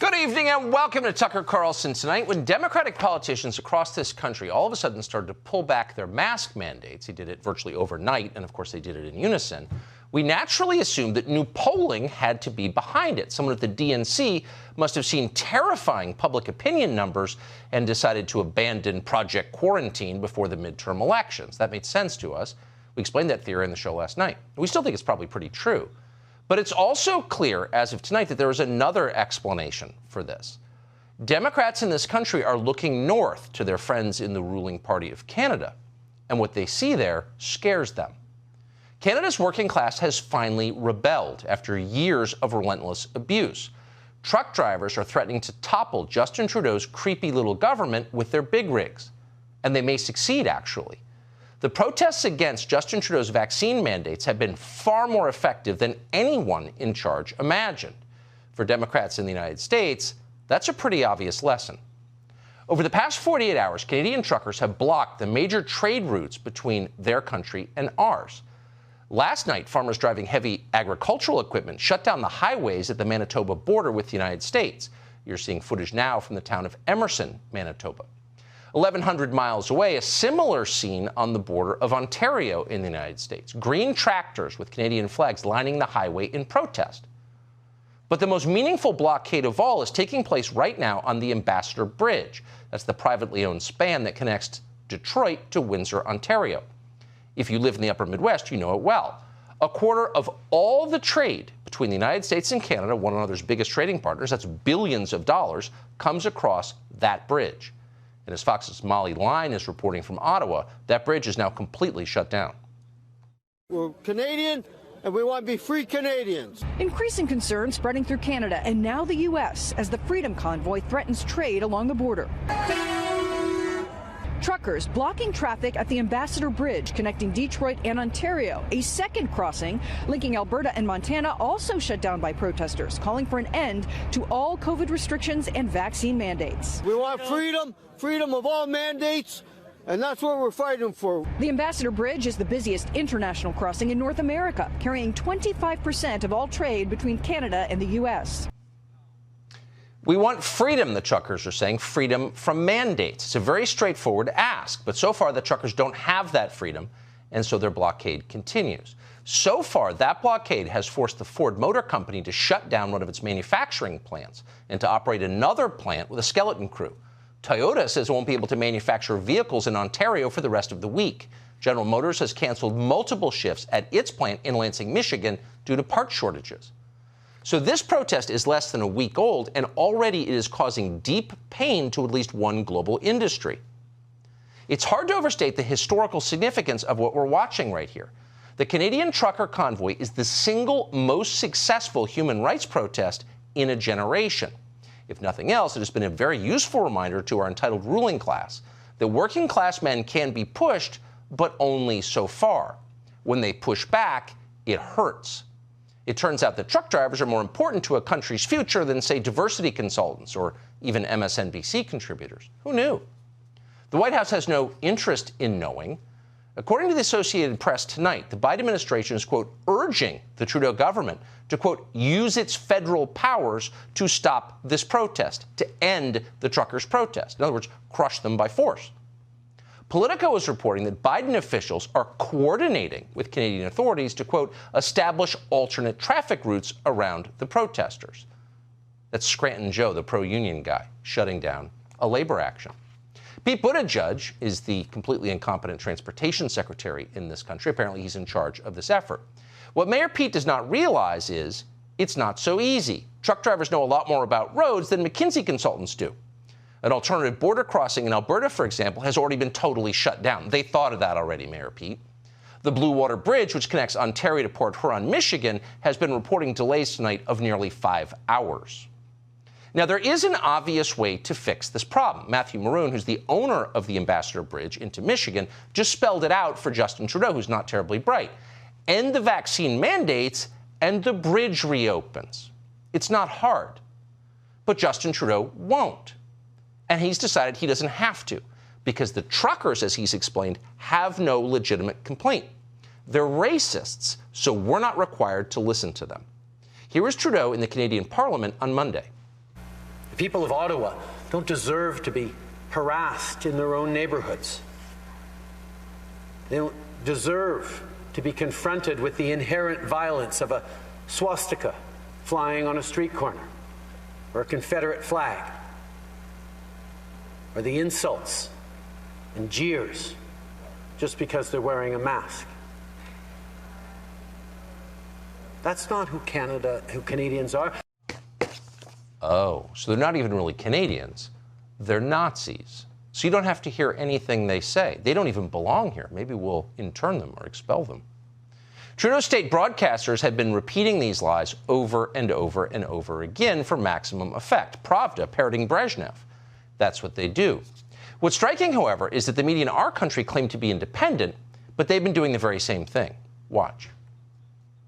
Good evening and welcome to Tucker Carlson Tonight. When Democratic politicians across this country all of a sudden started to pull back their mask mandates, he did it virtually overnight, and of course they did it in unison, we naturally assumed that new polling had to be behind it. Someone at the DNC must have seen terrifying public opinion numbers and decided to abandon Project Quarantine before the midterm elections. That made sense to us. We explained that theory in the show last night. We still think it's probably pretty true. But it's also clear, as of tonight, that there is another explanation for this. Democrats in this country are looking north to their friends in the ruling party of Canada, and what they see there scares them. Canada's working class has finally rebelled after years of relentless abuse. Truck drivers are threatening to topple Justin Trudeau's creepy little government with their big rigs, and they may succeed, actually. The protests against Justin Trudeau's vaccine mandates have been far more effective than anyone in charge imagined. For Democrats in the United States, that's a pretty obvious lesson. Over the past 48 hours, Canadian truckers have blocked the major trade routes between their country and ours. Last night, farmers driving heavy agricultural equipment shut down the highways at the Manitoba border with the United States. You're seeing footage now from the town of Emerson, Manitoba. 1,100 miles away, a similar scene on the border of Ontario in the United States. Green tractors with Canadian flags lining the highway in protest. But the most meaningful blockade of all is taking place right now on the Ambassador Bridge. That's the privately owned span that connects Detroit to Windsor, Ontario. If you live in the upper Midwest, you know it well. A quarter of all the trade between the United States and Canada, one another's biggest trading partners, that's billions of dollars, comes across that bridge. And as Fox's Molly Line is reporting from Ottawa, that bridge is now completely shut down. We're Canadian, and we want to be free Canadians. Increasing concern spreading through Canada and now the U.S. as the Freedom Convoy threatens trade along the border. Truckers blocking traffic at the Ambassador Bridge connecting Detroit and Ontario. A second crossing linking Alberta and Montana also shut down by protesters, calling for an end to all COVID restrictions and vaccine mandates. We want freedom, freedom of all mandates, and that's what we're fighting for. The Ambassador Bridge is the busiest international crossing in North America, carrying 25% of all trade between Canada and the U.S. We want freedom, the truckers are saying, freedom from mandates. It's a very straightforward ask, but so far the truckers don't have that freedom, and so their blockade continues. So far, that blockade has forced the Ford Motor Company to shut down one of its manufacturing plants and to operate another plant with a skeleton crew. Toyota says it won't be able to manufacture vehicles in Ontario for the rest of the week. General Motors has canceled multiple shifts at its plant in Lansing, Michigan, due to part shortages. So this protest is less than a week old, and already it is causing deep pain to at least one global industry. It's hard to overstate the historical significance of what we're watching right here. The Canadian trucker convoy is the single most successful human rights protest in a generation. If nothing else, it has been a very useful reminder to our entitled ruling class that working class men can be pushed, but only so far. When they push back, it hurts. It turns out that truck drivers are more important to a country's future than, say, diversity consultants or even MSNBC contributors. Who knew? The White House has no interest in knowing. According to the Associated Press tonight, the Biden administration is, quote, urging the Trudeau government to, quote, use its federal powers to stop this protest, to end the truckers' protest. In other words, crush them by force. Politico is reporting that Biden officials are coordinating with Canadian authorities to, quote, establish alternate traffic routes around the protesters. That's Scranton Joe, the pro-union guy, shutting down a labor action. Pete Buttigieg is the completely incompetent transportation secretary in this country. Apparently, he's in charge of this effort. What Mayor Pete does not realize is it's not so easy. Truck drivers know a lot more about roads than McKinsey consultants do. An alternative border crossing in Alberta, for example, has already been totally shut down. They thought of that already, Mayor Pete. The Blue Water Bridge, which connects Ontario to Port Huron, Michigan, has been reporting delays tonight of nearly 5 hours. Now, there is an obvious way to fix this problem. Matthew Maroon, who's the owner of the Ambassador Bridge into Michigan, just spelled it out for Justin Trudeau, who's not terribly bright. End the vaccine mandates, and the bridge reopens. It's not hard. But Justin Trudeau won't. And he's decided he doesn't have to, because the truckers, as he's explained, have no legitimate complaint. They're racists, so we're not required to listen to them. Here is Trudeau in the Canadian Parliament on Monday. The people of Ottawa don't deserve to be harassed in their own neighborhoods. They don't deserve to be confronted with the inherent violence of a swastika flying on a street corner, or a Confederate flag, or the insults and jeers just because they're wearing a mask. That's not who Canadians are. Oh, so they're not even really Canadians. They're Nazis. So you don't have to hear anything they say. They don't even belong here. Maybe we'll intern them or expel them. Trudeau's state broadcasters have been repeating these lies over and over and over again for maximum effect. Pravda parroting Brezhnev. That's what they do. What's striking, however, is that the media in our country claim to be independent, but they've been doing the very same thing. Watch.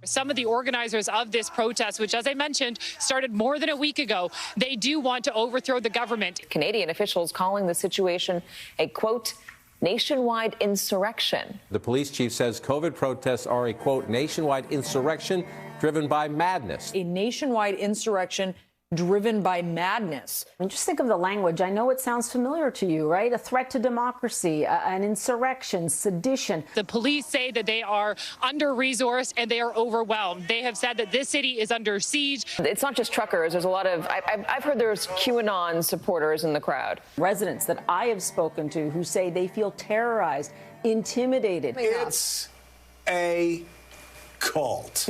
Some of the organizers of this protest, which, as I mentioned, started more than a week ago, they do want to overthrow the government. Canadian officials calling the situation a, quote, nationwide insurrection. The police chief says COVID protests are a, quote, nationwide insurrection driven by madness. A nationwide insurrection driven by madness. And just think of the language. I know it sounds familiar to you, right? A threat to democracy, an insurrection, sedition. The police say that they are under-resourced and they are overwhelmed. They have said that this city is under siege. It's not just truckers. There's a lot of, I've heard there's QAnon supporters in the crowd. Residents that I have spoken to who say they feel terrorized, intimidated. It's a cult.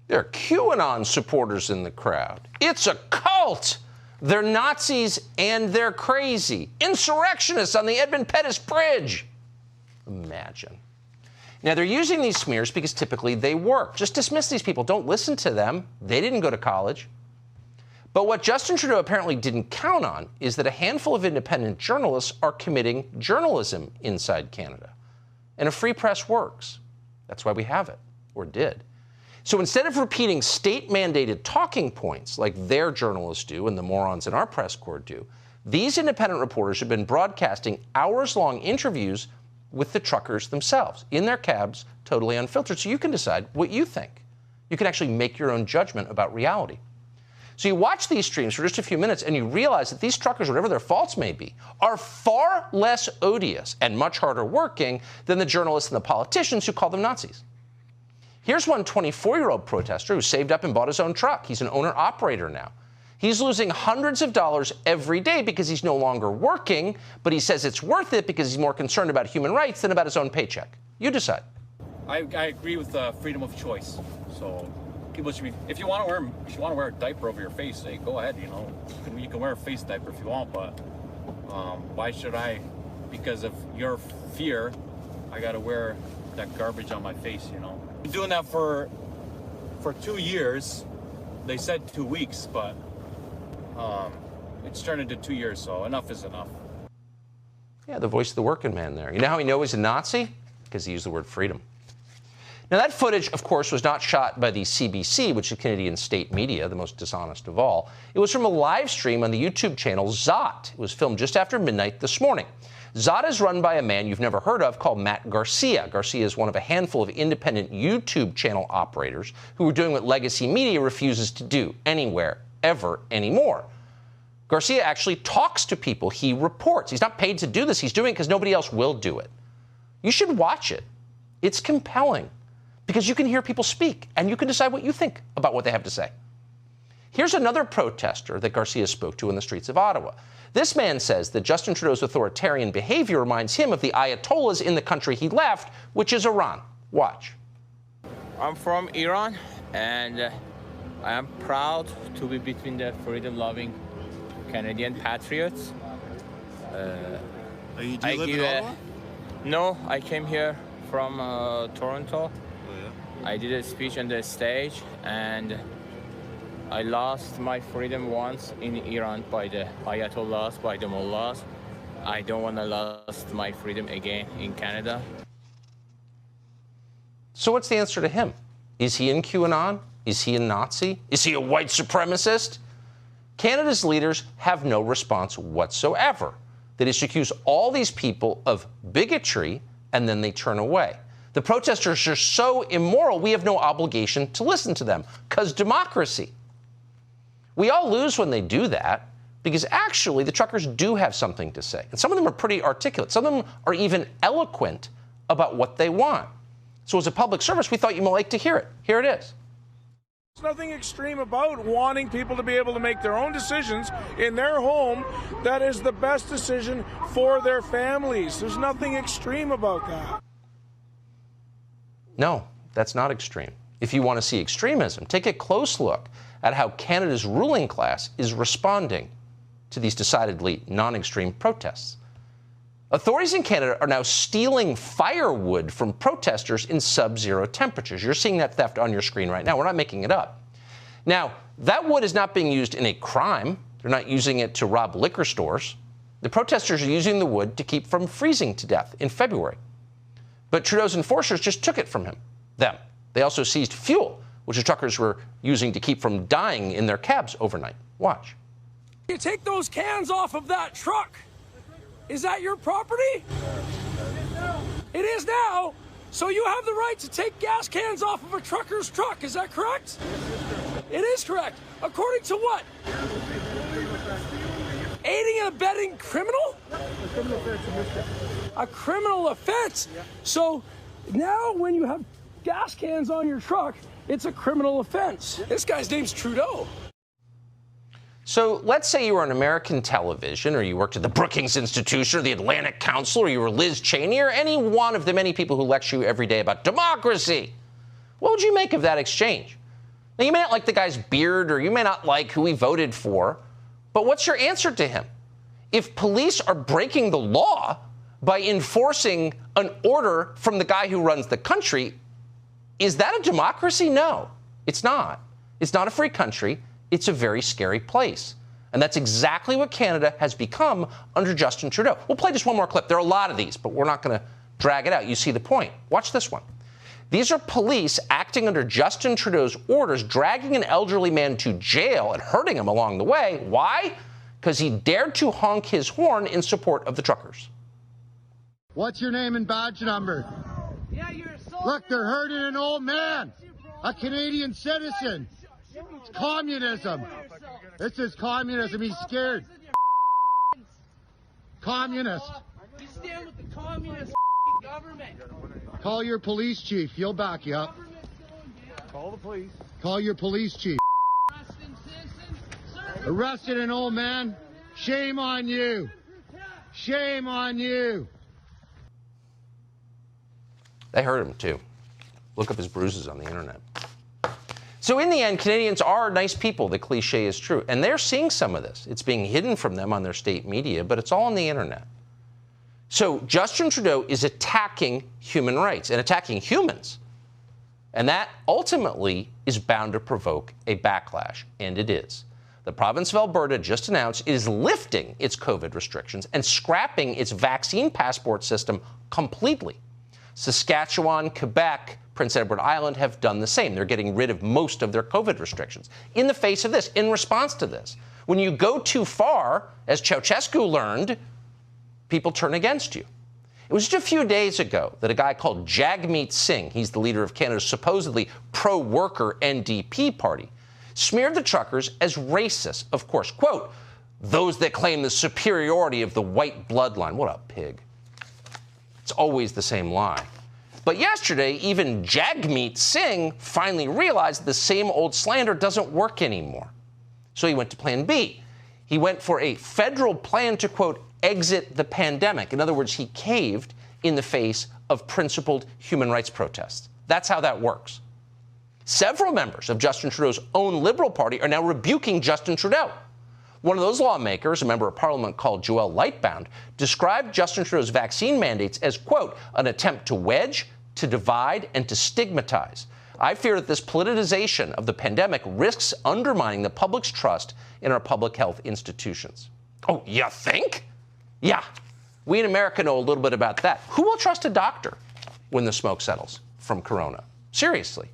There are QAnon supporters in the crowd. It's a cult. They're Nazis and they're crazy. Insurrectionists on the Edmund Pettus Bridge. Imagine. Now, they're using these smears because typically they work. Just dismiss these people. Don't listen to them. They didn't go to college. But what Justin Trudeau apparently didn't count on is that a handful of independent journalists are committing journalism inside Canada. And a free press works. That's why we have it, or did. So instead of repeating state-mandated talking points like their journalists do and the morons in our press corps do, these independent reporters have been broadcasting hours-long interviews with the truckers themselves in their cabs, totally unfiltered, so you can decide what you think. You can actually make your own judgment about reality. So you watch these streams for just a few minutes and you realize that these truckers, whatever their faults may be, are far less odious and much harder working than the journalists and the politicians who call them Nazis. Here's one 24-year-old protester who saved up and bought his own truck. He's an owner-operator now. He's losing hundreds of dollars every day because he's no longer working, but he says it's worth it because he's more concerned about human rights than about his own paycheck. You decide. I agree with freedom of choice. So people should be, if you want to wear a diaper over your face, hey, go ahead, you know. You can wear a face diaper if you want, but why should I, because of your fear, I got to wear that garbage on my face, you know. Been doing that for 2 years. They said 2 weeks, but it's turned into 2 years, so enough is enough. Yeah, the voice of the working man there. You know how he knows he's a Nazi? Because he used the word freedom. Now, that footage, of course, was not shot by the CBC, which is Canadian state media, the most dishonest of all. It was from a live stream on the YouTube channel Zot. It was filmed just after midnight this morning. Zot is run by a man you've never heard of called Matt Garcia. Garcia is one of a handful of independent YouTube channel operators who are doing what legacy media refuses to do anywhere, ever, anymore. Garcia actually talks to people. He reports. He's not paid to do this. He's doing it because nobody else will do it. You should watch it. It's compelling because you can hear people speak and you can decide what you think about what they have to say. Here's another protester that Garcia spoke to in the streets of Ottawa. This man says that Justin Trudeau's authoritarian behavior reminds him of the Ayatollahs in the country he left, which is Iran. Watch. I'm from Iran, and I am proud to be between the freedom-loving Canadian patriots. Do you live in Ottawa? No, I came here from Toronto. Oh, yeah? I did a speech on the stage, and I lost my freedom once in Iran by the Ayatollahs, by the mullahs. I don't want to lose my freedom again in Canada. So what's the answer to him? Is he in QAnon? Is he a Nazi? Is he a white supremacist? Canada's leaders have no response whatsoever. They just accuse all these people of bigotry and then they turn away. The protesters are so immoral, we have no obligation to listen to them because democracy. We all lose when they do that, because actually the truckers do have something to say. And some of them are pretty articulate. Some of them are even eloquent about what they want. So as a public service, we thought you might like to hear it. Here it is. There's nothing extreme about wanting people to be able to make their own decisions in their home that is the best decision for their families. There's nothing extreme about that. No, that's not extreme. If you want to see extremism, take a close look at how Canada's ruling class is responding to these decidedly non-extreme protests. Authorities in Canada are now stealing firewood from protesters in sub-zero temperatures. You're seeing that theft on your screen right now. We're not making it up. Now, that wood is not being used in a crime. They're not using it to rob liquor stores. The protesters are using the wood to keep from freezing to death in February. But Trudeau's enforcers just took it from them. They also seized fuel, which the truckers were using to keep from dying in their cabs overnight. Watch. You take those cans off of that truck. Is that your property? It is now. So you have the right to take gas cans off of a trucker's truck. Is that correct? It is correct. According to what? Aiding and abetting criminal? A criminal offense. So now when you have gas cans on your truck, it's a criminal offense. This guy's name's Trudeau. So let's say you were on American television, or you worked at the Brookings Institution, or the Atlantic Council, or you were Liz Cheney, or any one of the many people who lecture you every day about democracy. What would you make of that exchange? Now, you may not like the guy's beard, or you may not like who he voted for, but what's your answer to him? If police are breaking the law by enforcing an order from the guy who runs the country, is that a democracy? No, it's not. It's not a free country. It's a very scary place. And that's exactly what Canada has become under Justin Trudeau. We'll play just one more clip. There are a lot of these, but we're not going to drag it out. You see the point. Watch this one. These are police acting under Justin Trudeau's orders, dragging an elderly man to jail and hurting him along the way. Why? Because he dared to honk his horn in support of the truckers. What's your name and badge number? Yeah, you're a Look, they're hurting an old man, a Canadian citizen. It's communism. This is communism. He's scared. Communist. You stand with the communist government. Call your police chief. He'll back you up. Call the police. Call your police chief. Arrested an old man. Shame on you. Shame on you. They hurt him, too. Look up his bruises on the internet. So in the end, Canadians are nice people. The cliche is true. And they're seeing some of this. It's being hidden from them on their state media, but it's all on the internet. So Justin Trudeau is attacking human rights and attacking humans. And that ultimately is bound to provoke a backlash, and it is. The province of Alberta just announced it is lifting its COVID restrictions and scrapping its vaccine passport system completely. Saskatchewan, Quebec, Prince Edward Island have done the same. They're getting rid of most of their COVID restrictions. In the face of this, in response to this, when you go too far, as Ceausescu learned, people turn against you. It was just a few days ago that a guy called Jagmeet Singh, he's the leader of Canada's supposedly pro-worker NDP party, smeared the truckers as racist. Of course, quote, those that claim the superiority of the white bloodline. What a pig. It's always the same lie. But yesterday, even Jagmeet Singh finally realized the same old slander doesn't work anymore. So he went to plan B. He went for a federal plan to, quote, exit the pandemic. In other words, he caved in the face of principled human rights protests. That's how that works. Several members of Justin Trudeau's own Liberal Party are now rebuking Justin Trudeau. One of those lawmakers, a member of Parliament called Joel Lightbound, described Justin Trudeau's vaccine mandates as, quote, an attempt to wedge, to divide, and to stigmatize. I fear that this politicization of the pandemic risks undermining the public's trust in our public health institutions. Oh, you think? Yeah. We in America know a little bit about that. Who will trust a doctor when the smoke settles from corona? Seriously.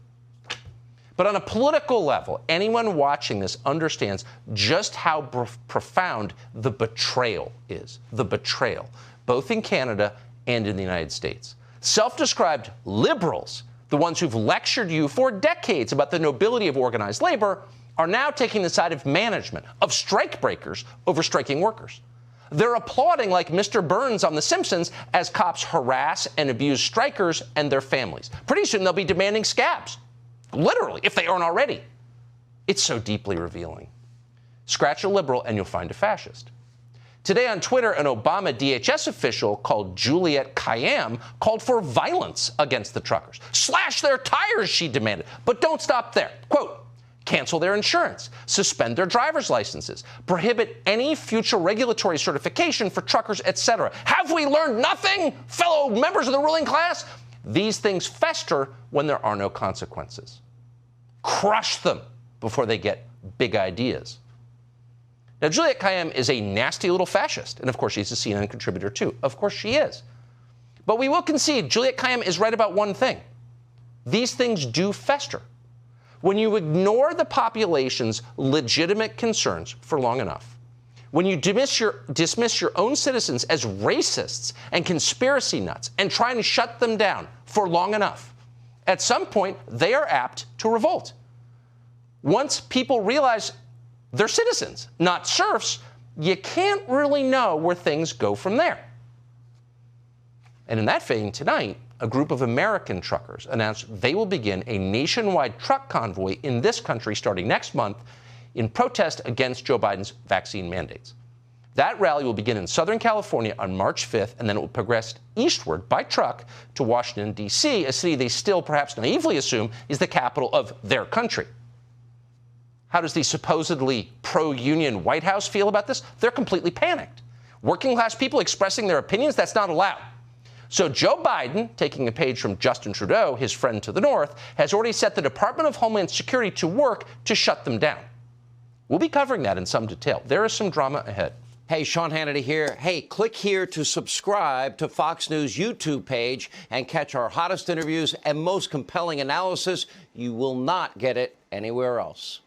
But on a political level, anyone watching this understands just how profound the betrayal is. The betrayal, both in Canada and in the United States. Self-described liberals, the ones who've lectured you for decades about the nobility of organized labor, are now taking the side of management, of strikebreakers over striking workers. They're applauding like Mr. Burns on The Simpsons as cops harass and abuse strikers and their families. Pretty soon they'll be demanding scabs. Literally, if they aren't already. It's so deeply revealing. Scratch a liberal and you'll find a fascist. Today on Twitter, an Obama DHS official called Juliette Kayyem called for violence against the truckers. Slash their tires, she demanded. But don't stop there. Quote, cancel their insurance, suspend their driver's licenses, prohibit any future regulatory certification for truckers, etc. Have we learned nothing, fellow members of the ruling class? These things fester when there are no consequences. Crush them before they get big ideas. Now, Juliette Kayyem is a nasty little fascist, and of course she's a CNN contributor too. Of course she is. But we will concede Juliette Kayyem is right about one thing. These things do fester. When you ignore the population's legitimate concerns for long enough, when you dismiss your own citizens as racists and conspiracy nuts and try and shut them down for long enough, at some point they are apt to revolt. Once people realize they're citizens, not serfs, you can't really know where things go from there. And in that vein, tonight, a group of American truckers announced they will begin a nationwide truck convoy in this country starting next month in protest against Joe Biden's vaccine mandates. That rally will begin in Southern California on March 5th, and then it will progress eastward by truck to Washington, D.C., a city they still perhaps naively assume is the capital of their country. How does the supposedly pro-union White House feel about this? They're completely panicked. Working class people expressing their opinions, that's not allowed. So Joe Biden, taking a page from Justin Trudeau, his friend to the north, has already set the Department of Homeland Security to work to shut them down. We'll be covering that in some detail. There is some drama ahead. Hey, Sean Hannity here. Hey, click here to subscribe to Fox News YouTube page and catch our hottest interviews and most compelling analysis. You will not get it anywhere else.